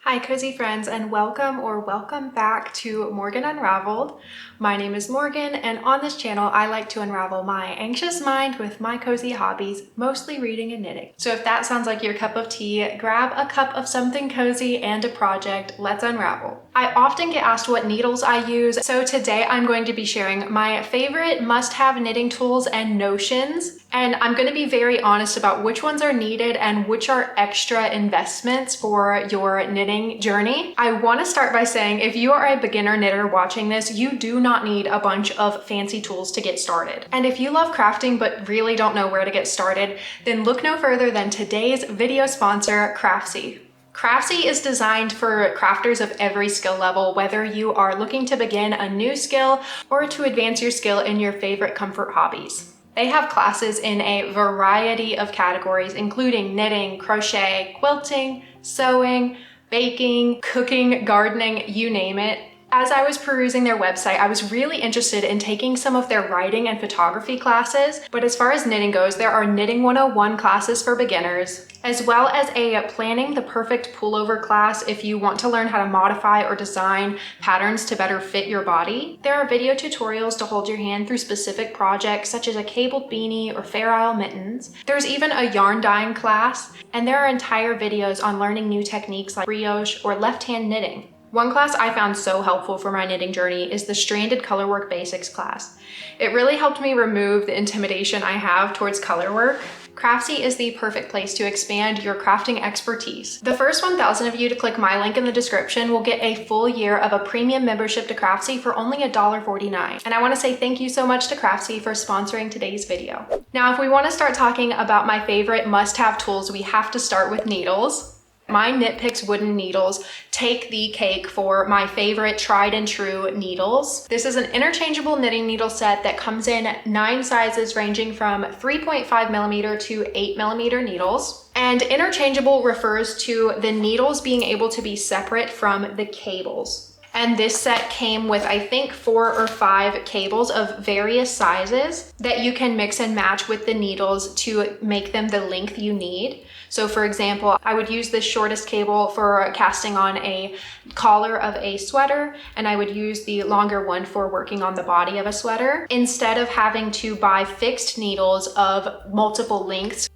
Hi cozy friends, and welcome back to Morgan Unraveled. My name is Morgan, and on this channel I like to unravel my anxious mind with my cozy hobbies, mostly reading and knitting. So if that sounds like your cup of tea, grab a cup of something cozy and a project. Let's unravel. I often get asked what needles I use, so today I'm going to be sharing my favorite must-have knitting tools and notions, and I'm going to be very honest about which ones are needed and which are extra investments for your knitting journey. I want to start by saying if you are a beginner knitter watching this, you do not need a bunch of fancy tools to get started. And if you love crafting but really don't know where to get started, then look no further than today's video sponsor, Craftsy. Craftsy is designed for crafters of every skill level, whether you are looking to begin a new skill or to advance your skill in your favorite comfort hobbies. They have classes in a variety of categories, including knitting, crochet, quilting, sewing, baking, cooking, gardening, you name it. As I was perusing their website, I was really interested in taking some of their writing and photography classes, but as far as knitting goes, there are Knitting 101 classes for beginners, as well as a Planning the Perfect Pullover class if you want to learn how to modify or design patterns to better fit your body. There are video tutorials to hold your hand through specific projects such as a cabled beanie or Fair Isle mittens. There's even a yarn dyeing class, and there are entire videos on learning new techniques like brioche or left-hand knitting. One class I found so helpful for my knitting journey is the Stranded Colorwork Basics class. It really helped me remove the intimidation I have towards color work. Craftsy is the perfect place to expand your crafting expertise. The first 1,000 of you to click my link in the description will get a full year of a premium membership to Craftsy for only $1.49. And I want to say thank you so much to Craftsy for sponsoring today's video. Now, if we want to start talking about my favorite must-have tools, we have to start with needles. My Knit Picks wooden needles take the cake for my favorite tried and true needles. This is an interchangeable knitting needle set that comes in 9 sizes ranging from 3.5mm to 8mm needles. And interchangeable refers to the needles being able to be separate from the cables. And this set came with, I think, 4 or 5 cables of various sizes that you can mix and match with the needles to make them the length you need. So for example, I would use the shortest cable for casting on a collar of a sweater, and I would use the longer one for working on the body of a sweater, instead of having to buy fixed needles of multiple lengths.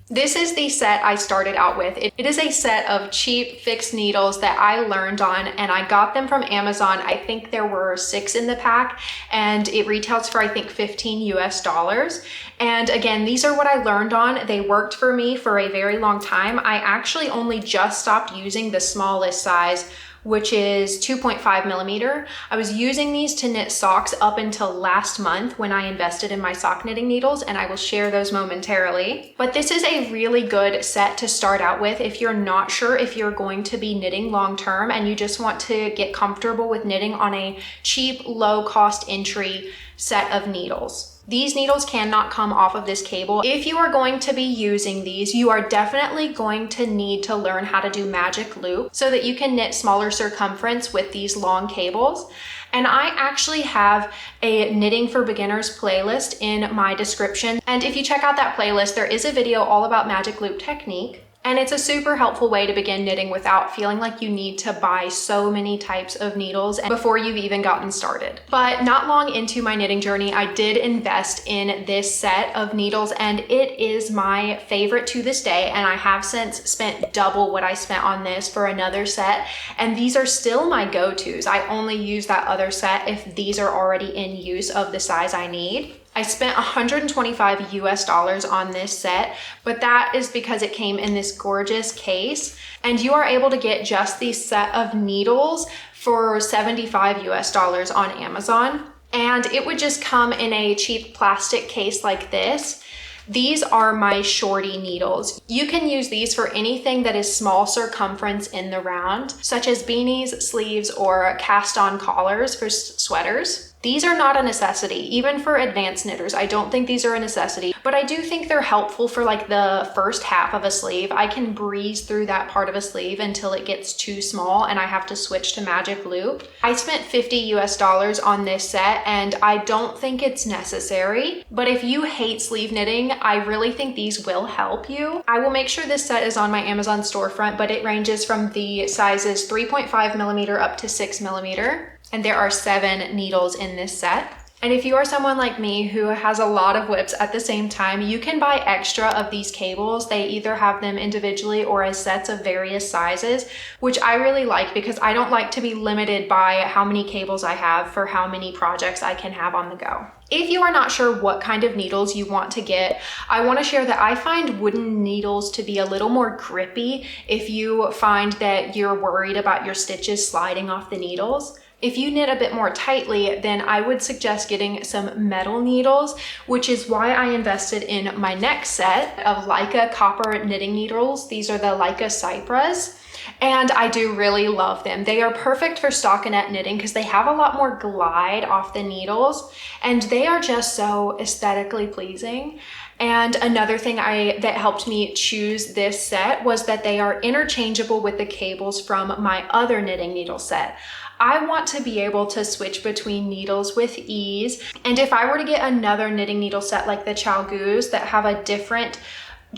This is the set I started out with. It is a set of cheap fixed needles that I learned on, and I got them from Amazon. I think there were 6 in the pack, and it retails for I think $15 US. And again, these are what I learned on. They worked for me for a very long time. I actually only just stopped using the smallest size, which is 2.5mm. I was using these to knit socks up until last month when I invested in my sock knitting needles, and I will share those momentarily. But this is a really good set to start out with if you're not sure if you're going to be knitting long term and you just want to get comfortable with knitting on a cheap, low cost entry set of needles. These needles cannot come off of this cable. If you are going to be using these, you are definitely going to need to learn how to do magic loop so that you can knit smaller circumference with these long cables. And I actually have a Knitting for Beginners playlist in my description. And if you check out that playlist, there is a video all about magic loop technique. And it's a super helpful way to begin knitting without feeling like you need to buy so many types of needles before you've even gotten started. But not long into my knitting journey, I did invest in this set of needles, and it is my favorite to this day. And I have since spent double what I spent on this for another set. And these are still my go-tos. I only use that other set if these are already in use of the size I need. I spent $125 US on this set, but that is because it came in this gorgeous case, and you are able to get just the set of needles for $75 US on Amazon. And it would just come in a cheap plastic case like this. These are my shorty needles. You can use these for anything that is small circumference in the round, such as beanies, sleeves, or cast on collars for sweaters. These are not a necessity, even for advanced knitters. I don't think these are a necessity, but I do think they're helpful for like the first half of a sleeve. I can breeze through that part of a sleeve until it gets too small and I have to switch to magic loop. I spent $50 US on this set and I don't think it's necessary, but if you hate sleeve knitting, I really think these will help you. I will make sure this set is on my Amazon storefront, but it ranges from the sizes 3.5 millimeter up to 6 millimeter. And there are 7 needles in this set. And if you are someone like me who has a lot of whips at the same time, you can buy extra of these cables. They either have them individually or as sets of various sizes, which I really like because I don't like to be limited by how many cables I have for how many projects I can have on the go. If you are not sure what kind of needles you want to get, I want to share that I find wooden needles to be a little more grippy if you find that you're worried about your stitches sliding off the needles. If you knit a bit more tightly, then I would suggest getting some metal needles, which is why I invested in my next set of Leica copper knitting needles. These are the Leica Cypress, and I do really love them. They are perfect for stockinette knitting because they have a lot more glide off the needles, and they are just so aesthetically pleasing. And another thing that helped me choose this set was that they are interchangeable with the cables from my other knitting needle set. I want to be able to switch between needles with ease. And if I were to get another knitting needle set like the Chalgoos that have a different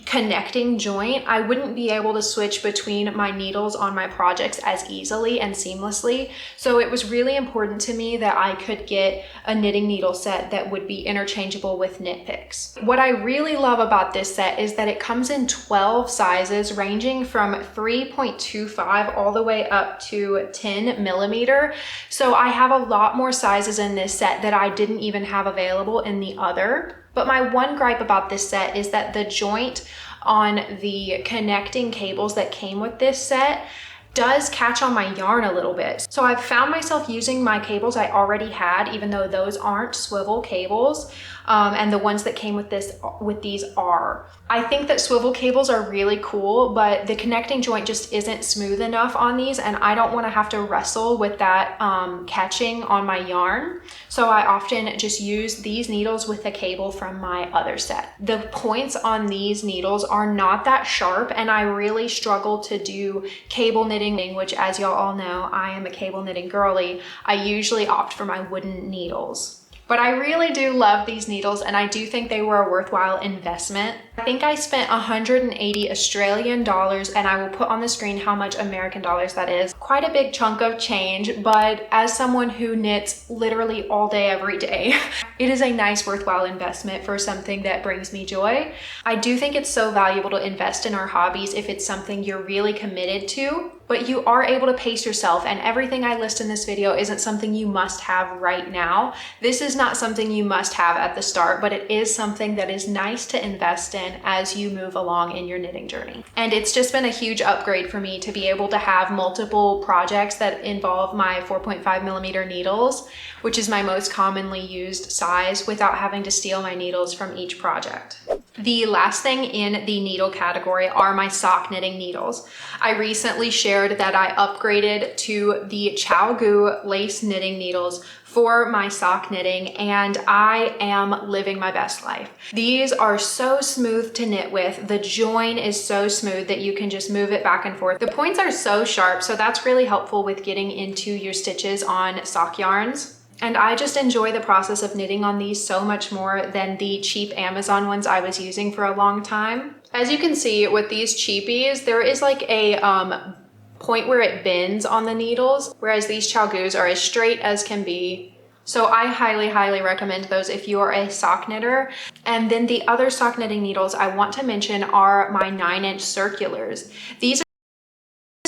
connecting joint, I wouldn't be able to switch between my needles on my projects as easily and seamlessly. So it was really important to me that I could get a knitting needle set that would be interchangeable with knit picks. What I really love about this set is that it comes in 12 sizes ranging from 3.25 all the way up to 10 millimeter. So I have a lot more sizes in this set that I didn't even have available in the other. But my one gripe about this set is that the joint on the connecting cables that came with this set does catch on my yarn a little bit. So I've found myself using my cables I already had, even though those aren't swivel cables, and the ones that came with these are. I think that swivel cables are really cool, but the connecting joint just isn't smooth enough on these, and I don't want to have to wrestle with that catching on my yarn. So I often just use these needles with the cable from my other set. The points on these needles are not that sharp, and I really struggle to do cable knitting, which, as y'all all know, I am a cable knitting girly. I usually opt for my wooden needles. But I really do love these needles, and I do think they were a worthwhile investment. I think I spent 180 Australian dollars, and I will put on the screen how much American dollars that is. Quite a big chunk of change, but as someone who knits literally all day, every day, it is a nice, worthwhile investment for something that brings me joy. I do think it's so valuable to invest in our hobbies if it's something you're really committed to, but you are able to pace yourself, and everything I list in this video isn't something you must have right now. This is not something you must have at the start, but it is something that is nice to invest in as you move along in your knitting journey. And it's just been a huge upgrade for me to be able to have multiple projects that involve my 4.5 millimeter needles, which is my most commonly used size, without having to steal my needles from each project. The last thing in the needle category are my sock knitting needles. I recently shared that I upgraded to the Chalgoo lace knitting needles for my sock knitting, and I am living my best life. These are so smooth to knit with. The join is so smooth that you can just move it back and forth. The points are so sharp, so that's really helpful with getting into your stitches on sock yarns. And I just enjoy the process of knitting on these so much more than the cheap Amazon ones I was using for a long time. As you can see with these cheapies, there is like a point where it bends on the needles, whereas these Chalgoos are as straight as can be. So I highly, highly recommend those if you are a sock knitter. And then the other sock knitting needles I want to mention are my 9-inch circulars. These are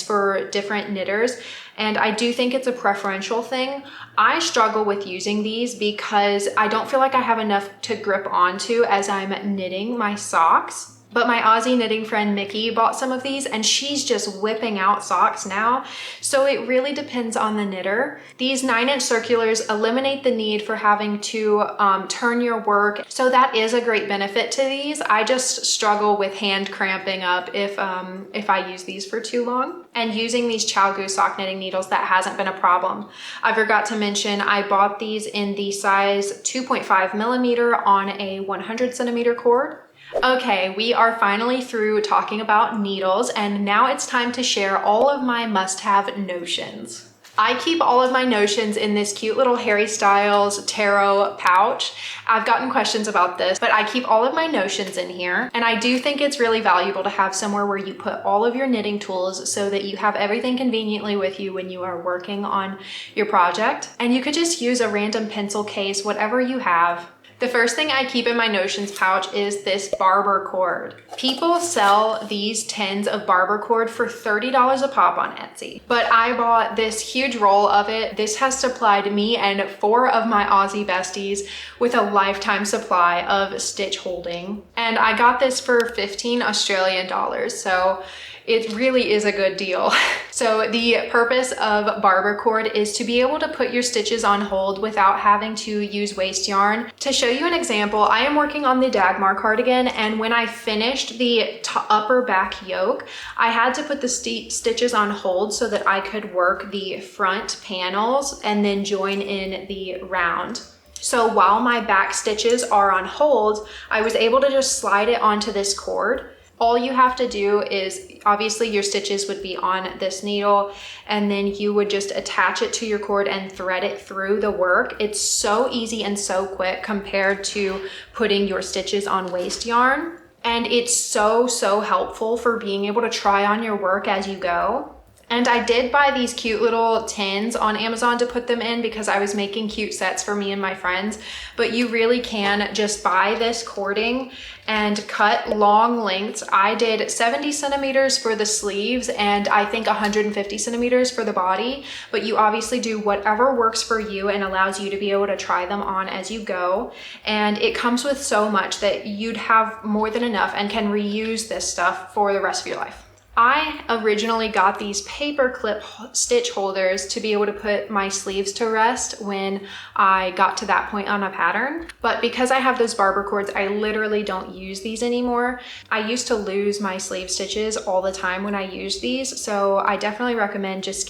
for different knitters, and I do think it's a preferential thing. I struggle with using these because I don't feel like I have enough to grip onto as I'm knitting my socks. But my Aussie knitting friend Mickey bought some of these and she's just whipping out socks now. So it really depends on the knitter. These 9-inch circulars eliminate the need for having to turn your work. So that is a great benefit to these. I just struggle with hand cramping up if I use these for too long. And using these Chow sock knitting needles, that hasn't been a problem. I forgot to mention, I bought these in the size 2.5 millimeter on a 100 centimeter cord. Okay, we are finally through talking about needles and now it's time to share all of my must-have notions. I keep all of my notions in this cute little Harry Styles tarot pouch. I've gotten questions about this, but I keep all of my notions in here. And I do think it's really valuable to have somewhere where you put all of your knitting tools so that you have everything conveniently with you when you are working on your project. And you could just use a random pencil case, whatever you have. The first thing I keep in my notions pouch is this barber cord. People sell these tins of barber cord for $30 a pop on Etsy, but I bought this huge roll of it. This has supplied me and 4 of my Aussie besties with a lifetime supply of stitch holding. And I got this for 15 Australian dollars. So it really is a good deal. So the purpose of barber cord is to be able to put your stitches on hold without having to use waste yarn. To show you an example, I am working on the Dagmar cardigan, and when I finished the upper back yoke, I had to put the stitches on hold so that I could work the front panels and then join in the round. So while my back stitches are on hold, I was able to just slide it onto this cord. All you have to do is, obviously your stitches would be on this needle, and then you would just attach it to your cord and thread it through the work. It's so easy and so quick compared to putting your stitches on waste yarn. And it's so helpful for being able to try on your work as you go. And I did buy these cute little tins on Amazon to put them in because I was making cute sets for me and my friends. But you really can just buy this cording and cut long lengths. I did 70 centimeters for the sleeves and I think 150 centimeters for the body. But you obviously do whatever works for you and allows you to be able to try them on as you go. And it comes with so much that you'd have more than enough and can reuse this stuff for the rest of your life. I originally got these paper clip stitch holders to be able to put my sleeves to rest when I got to that point on a pattern. But because I have those barber cords, I literally don't use these anymore. I used to lose my sleeve stitches all the time when I used these. So I definitely recommend just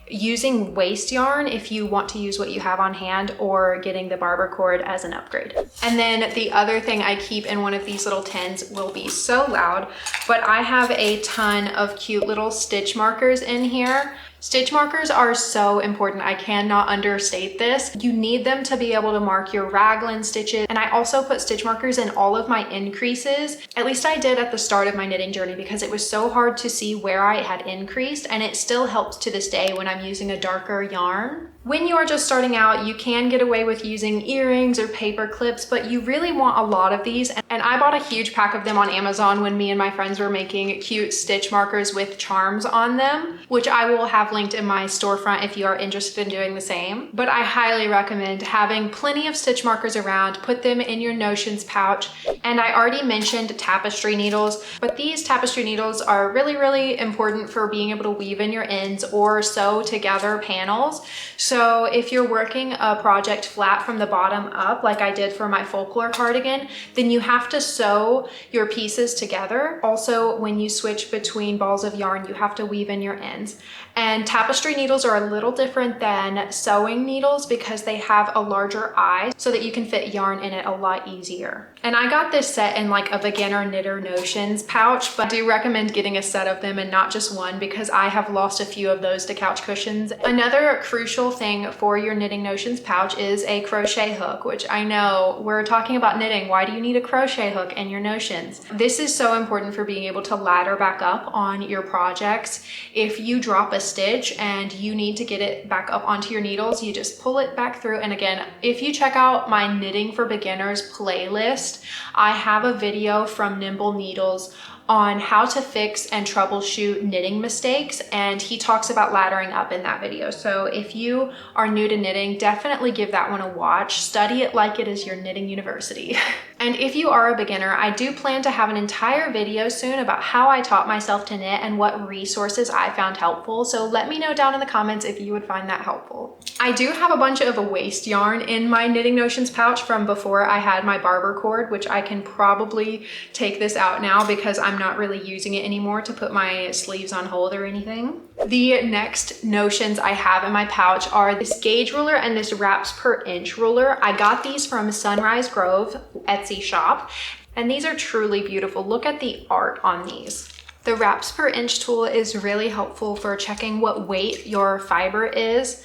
using waste yarn if you want to use what you have on hand, or getting the barber cord as an upgrade. And then the other thing I keep in one of these little tins will be so loud, but I have a ton of cute little stitch markers in here. Stitch markers are so important. I cannot understate this. You need them to be able to mark your raglan stitches. And I also put stitch markers in all of my increases. At least I did at the start of my knitting journey because it was so hard to see where I had increased, and it still helps to this day when I'm using a darker yarn. When you are just starting out, you can get away with using earrings or paper clips, but you really want a lot of these. And I bought a huge pack of them on Amazon when me and my friends were making cute stitch markers with charms on them, which I will have linked in my storefront if you are interested in doing the same. But I highly recommend having plenty of stitch markers around. Put them in your notions pouch. And I already mentioned tapestry needles, but these tapestry needles are really important for being able to weave in your ends or sew together panels. So if you're working a project flat from the bottom up, like I did for my folklore cardigan, then you have to sew your pieces together. Also, when you switch between balls of yarn, you have to weave in your ends. And tapestry needles are a little different than sewing needles because they have a larger eye so that you can fit yarn in it a lot easier. And I got this set in like a beginner knitter notions pouch, but I do recommend getting a set of them and not just one because I have lost a few of those to couch cushions. Another crucial thing for your knitting notions pouch is a crochet hook, which I know we're talking about knitting. Why do you need a crochet hook in your notions? This is so important for being able to ladder back up on your projects. If you drop a stitch and you need to get it back up onto your needles, you just pull it back through. And again, if you check out my Knitting for Beginners playlist, I have a video from Nimble Needles on how to fix and troubleshoot knitting mistakes, and he talks about laddering up in that video. So if you are new to knitting, definitely give that one a watch. Study it like it is your knitting university. And if you are a beginner, I do plan to have an entire video soon about how I taught myself to knit and what resources I found helpful. So let me know down in the comments if you would find that helpful. I do have a bunch of waste yarn in my Knitting Notions pouch from before I had my barber cord, which I can probably take this out now because I'm not really using it anymore to put my sleeves on hold or anything. The next notions I have in my pouch are this gauge ruler and this wraps per inch ruler. I got these from Sunrise Grove Etsy shop, and these are truly beautiful. Look at the art on these. The wraps per inch tool is really helpful for checking what weight your fiber is.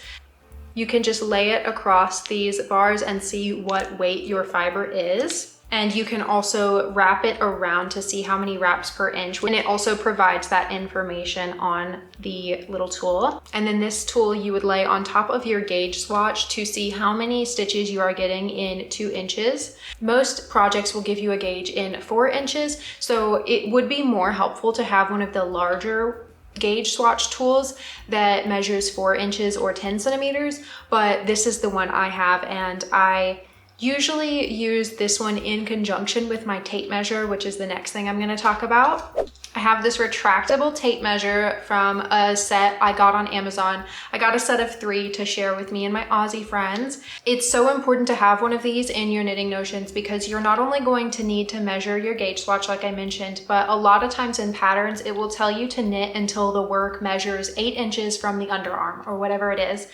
You can just lay it across these bars and see what weight your fiber is. And you can also wrap it around to see how many wraps per inch. And it also provides that information on the little tool. And then this tool you would lay on top of your gauge swatch to see how many stitches you are getting in 2 inches. Most projects will give you a gauge in 4 inches. So it would be more helpful to have one of the larger gauge swatch tools that measures 4 inches or 10 centimeters. But this is the one I have, and I usually use this one in conjunction with my tape measure, which is the next thing I'm going to talk about. I have this retractable tape measure from a set I got on Amazon. I got a set of 3 to share with me and my Aussie friends. It's so important to have one of these in your Knitting Notions because you're not only going to need to measure your gauge swatch like I mentioned, but a lot of times in patterns it will tell you to knit until the work measures 8 inches from the underarm or whatever it is.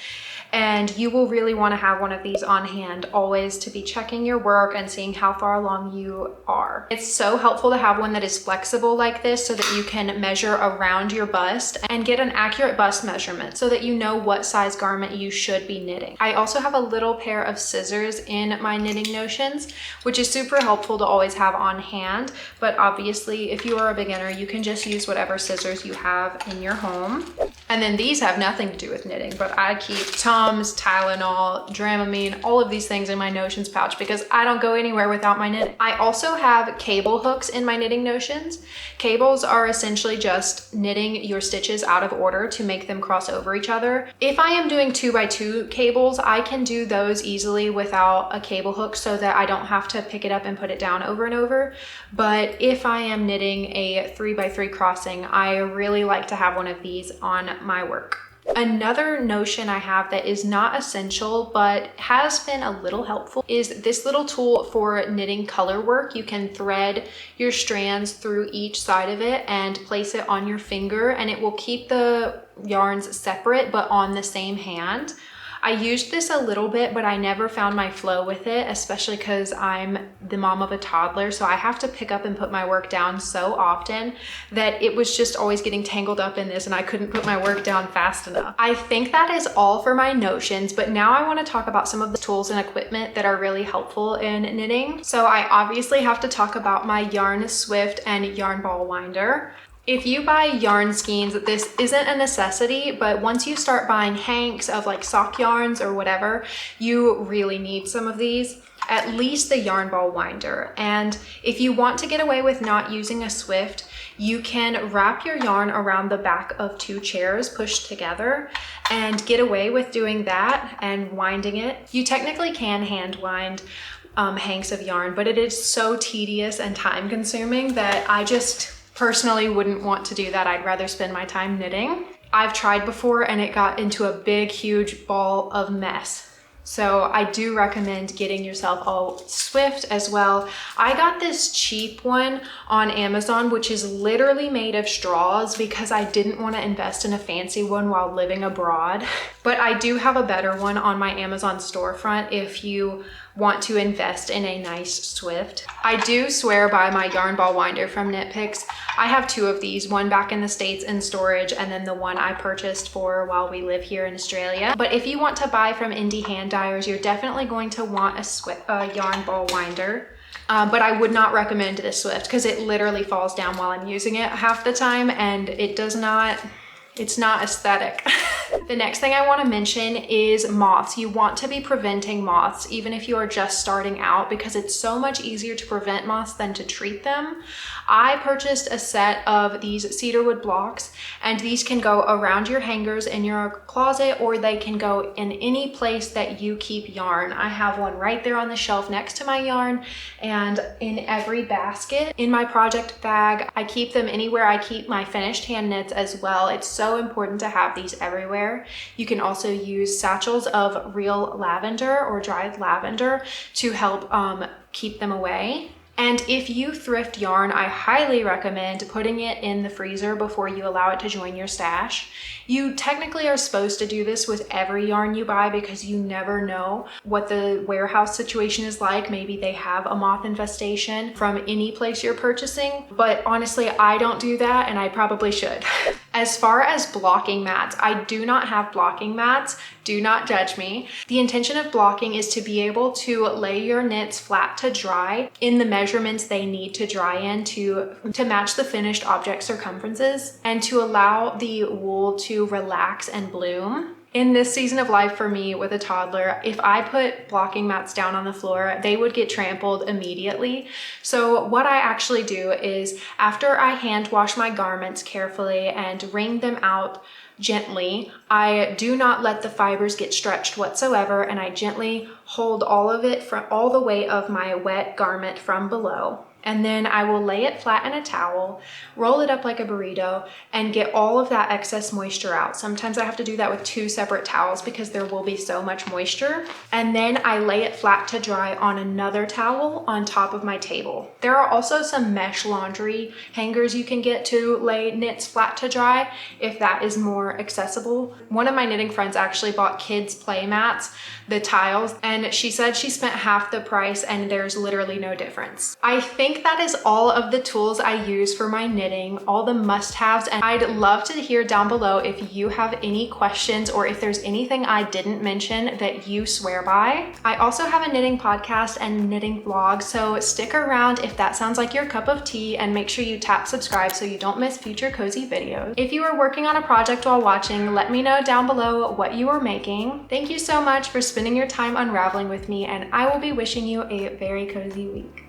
And you will really want to have one of these on hand always to be checking your work and seeing how far along you are. It's so helpful to have one that is flexible like this so that you can measure around your bust and get an accurate bust measurement so that you know what size garment you should be knitting. I also have a little pair of scissors in my Knitting Notions, which is super helpful to always have on hand. But obviously, if you are a beginner, you can just use whatever scissors you have in your home. And then these have nothing to do with knitting, but I keep Tums, Tylenol, Dramamine, all of these things in my Notions pouch because I don't go anywhere without my knitting. I also have cable hooks in my Knitting Notions. Cables are essentially just knitting your stitches out of order to make them cross over each other. If I am doing 2x2 cables, I can do those easily without a cable hook so that I don't have to pick it up and put it down over and over. But if I am knitting a 3x3 crossing, I really like to have one of these on my work. Another notion I have that is not essential but has been a little helpful is this little tool for knitting color work. You can thread your strands through each side of it and place it on your finger, and it will keep the yarns separate but on the same hand. I used this a little bit, but I never found my flow with it, especially because I'm the mom of a toddler, so I have to pick up and put my work down so often that it was just always getting tangled up in this and I couldn't put my work down fast enough. I think that is all for my notions, but now I want to talk about some of the tools and equipment that are really helpful in knitting. So I obviously have to talk about my yarn swift and yarn ball winder. If you buy yarn skeins, this isn't a necessity, but once you start buying hanks of like sock yarns or whatever, you really need some of these, at least the yarn ball winder. And if you want to get away with not using a swift, you can wrap your yarn around the back of 2 chairs pushed together and get away with doing that and winding it. You technically can hand wind hanks of yarn, but it is so tedious and time consuming that I just personally wouldn't want to do that. I'd rather spend my time knitting. I've tried before and it got into a big, huge ball of mess. So I do recommend getting yourself a swift as well. I got this cheap one on Amazon, which is literally made of straws because I didn't want to invest in a fancy one while living abroad. But I do have a better one on my Amazon storefront if you want to invest in a nice swift. I do swear by my yarn ball winder from Knit Picks. I have 2 of these, one back in the States in storage and then the one I purchased for while we live here in Australia. But if you want to buy from indie hand dyers, you're definitely going to want a yarn ball winder. But I would not recommend this swift because it literally falls down while I'm using it half the time and it's not aesthetic. The next thing I want to mention is moths. You want to be preventing moths even if you are just starting out, because it's so much easier to prevent moths than to treat them. I purchased a set of these cedarwood blocks, and these can go around your hangers in your closet, or they can go in any place that you keep yarn. I have one right there on the shelf next to my yarn, and in every basket. In my project bag, I keep them anywhere I keep my finished hand knits as well. It's so important to have these everywhere. You can also use satchels of real lavender or dried lavender to help keep them away. And if you thrift yarn, I highly recommend putting it in the freezer before you allow it to join your stash. You technically are supposed to do this with every yarn you buy because you never know what the warehouse situation is like. Maybe they have a moth infestation from any place you're purchasing, but honestly, I don't do that and I probably should. As far as blocking mats, I do not have blocking mats. Do not judge me. The intention of blocking is to be able to lay your knits flat to dry in the measurements they need to dry in to match the finished object circumferences and to allow the wool to relax and bloom. In this season of life for me with a toddler, if I put blocking mats down on the floor, they would get trampled immediately. So what I actually do is after I hand wash my garments carefully and wring them out gently, I do not let the fibers get stretched whatsoever, and I gently hold all of it from all the weight of my wet garment from below. And then I will lay it flat in a towel, roll it up like a burrito, and get all of that excess moisture out. Sometimes I have to do that with 2 separate towels because there will be so much moisture. And then I lay it flat to dry on another towel on top of my table. There are also some mesh laundry hangers you can get to lay knits flat to dry if that is more accessible. One of my knitting friends actually bought kids' play mats, the tiles, and she said she spent half the price and there's literally no difference. I think that is all of the tools I use for my knitting, all the must-haves, and I'd love to hear down below if you have any questions or if there's anything I didn't mention that you swear by. I also have a knitting podcast and knitting vlog, so stick around if that sounds like your cup of tea, and make sure you tap subscribe so you don't miss future cozy videos. If you are working on a project while watching, let me know down below what you are making. Thank you so much for spending your time unraveling with me, and I will be wishing you a very cozy week.